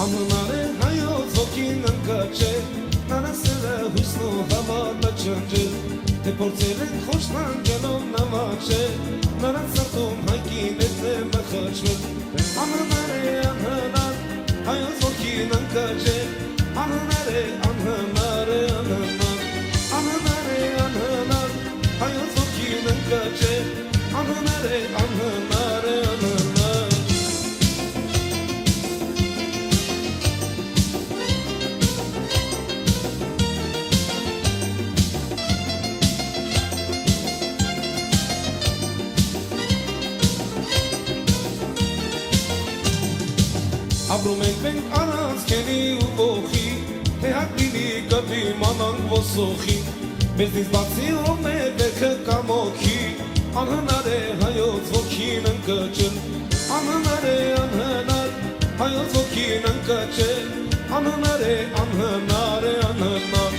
Anıları hayat okinin kaçı Narasıra husnu havada çöncü Te portselin hoşlan gelom namaçı Narasatum hakinetle mekhaçı Anıları anılar hayat okinin kaçı Anıları anılar Anıları anılar hayat okinin kaçı Anıları anılar Abrumen aras keni uvochi Te hakdili gati manan vosochi Bezdiz batsi ome beke kamoki Anhınare hayot vokinen kaçın Anhınare anhınar hayot vokinen kaçın Anhınare anhınare anhınar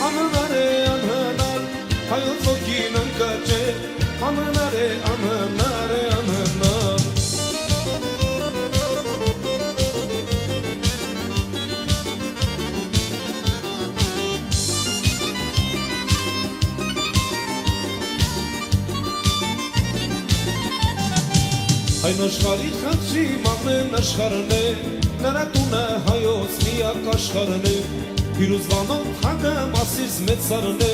Anhınare anhınar hayot vokinen kaçın Anhınare anhınare anhınar Այն աշխարհի խնդրի մամեն աշխարհն է Նրա տունը հայոց միակ աշխարհն է Փիրուզվանով հագը մասից մեծ սարն է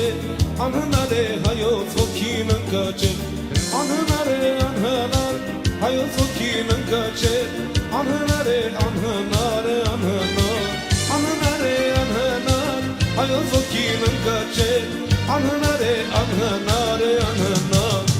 Անհնար է հայոց ոգին ընկաճել Անհնար է անհնար հայոց ոգին ընկաճել Անհնար է անհնար է անհնար Անհնար է անհնար հայոց ոգին ընկաճել Անհնար է անհնար է անհնար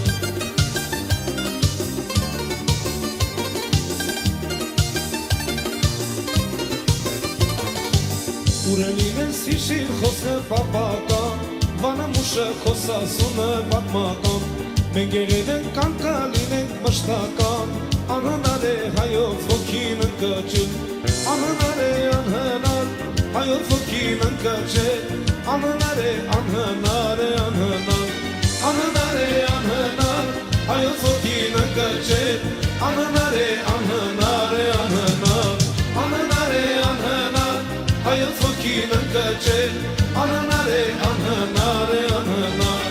Ուրենին են սիշիր խոսը պապական Վանը մուշը խոսասունը պատմական Մենք եղել ենք կանկալին ենք մշտական Անհնար է հայոց ոգին ընկաճել Անհնար է անհնար հայոց ոգին ընկաճել Անհնար է անհնար է անհնար Անհնար է անհնար հայոց ոգին ընկաճել Անհնար է անհնար է անհնար Անհնար է անհնար հայոց ոգին ընկաճել Անհնար է անհնար է անհնար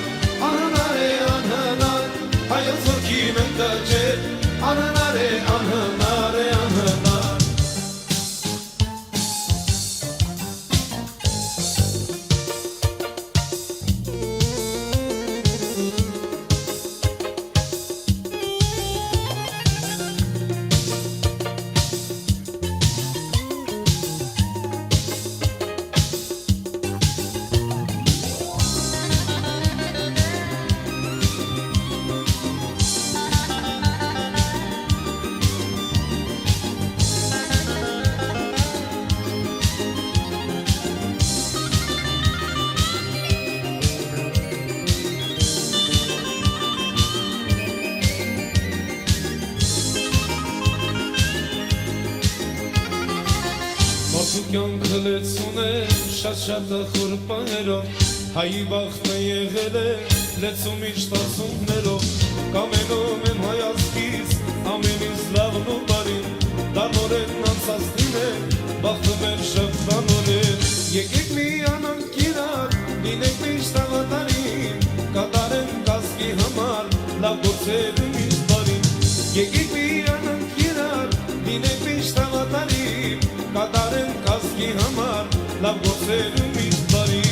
Անհնար է անհնար հայոց ոգին ընկաճել Անհնար է անհնար է անհնար Կյանքը լեցուն է շատ խորպաներով Հայի բախտը եղել է լեցում իշտ ասումներով Կամենում եմ հայացքից ամենից լավն ու բարին Դարնորեն անցածին է բախտը մեր շղթանորեն Եկեք միանանք իրար, լինենք միշտ ավատարին Կատարենք կազգի համար, լավ գործեր ու միշտ բարին Եկեք միանանք իրար, լինենք միշտ ավատարին Կատարենք կազգի համար, լավ գործեր ու միշտ բարին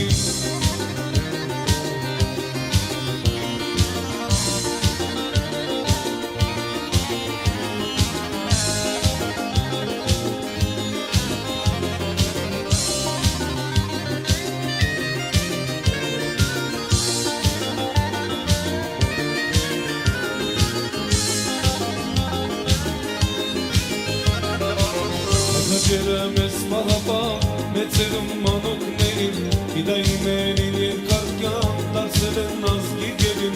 Ջերը մեզ մահապահ, մեծերում մանոկներին Իդայիներին երկար կյան, դարձել են ազգի գերին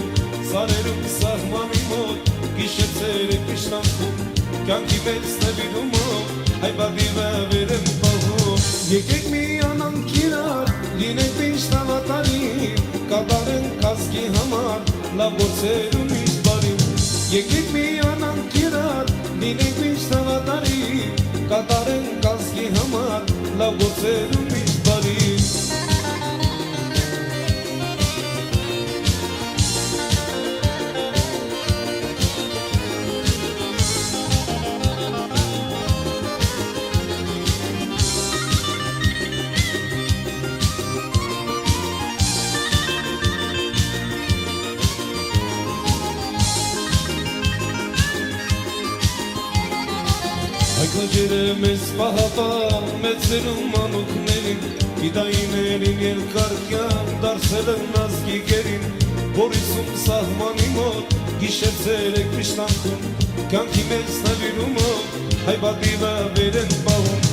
Սարերում սահմանի մոտ, գիշեցեր եք իշտանքում Կյանքի մեծ նվիրումով, հայբագի վավեր եմ պահում Եկեք միանանք իրար, լինենք միշտ ավատարին Կատարենք կազգի համար, լավ գործեր ու միշտ բարին Եկեք միանանք իրար, լինենք միշտ ավատարին Կատարենք կազգի համար լավ գործերում միշտ բարի Հայքնաջերը մեզ պահապան, մեծերում անուքներին, գիտայիներին երկարկյան, դարսել են ազգի գերին, Բորիսում սահմանի մոտ, գիշեր ցերեկ միշտանքում, կյանքի մեծ նվիրումով, հայ բադիվը վեր են պահում,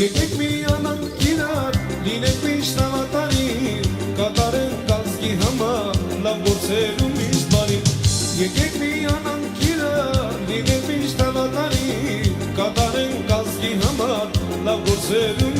եկեք միանանք իրար, լինենք միշտ հավատարիմ, կատարենք ազգի համար, լավ գործերում միշտ բարի, եկեք միանանք իրար, լինենք միշտ հավատարիմ, կատարենք ազգի համար, լավ գործերում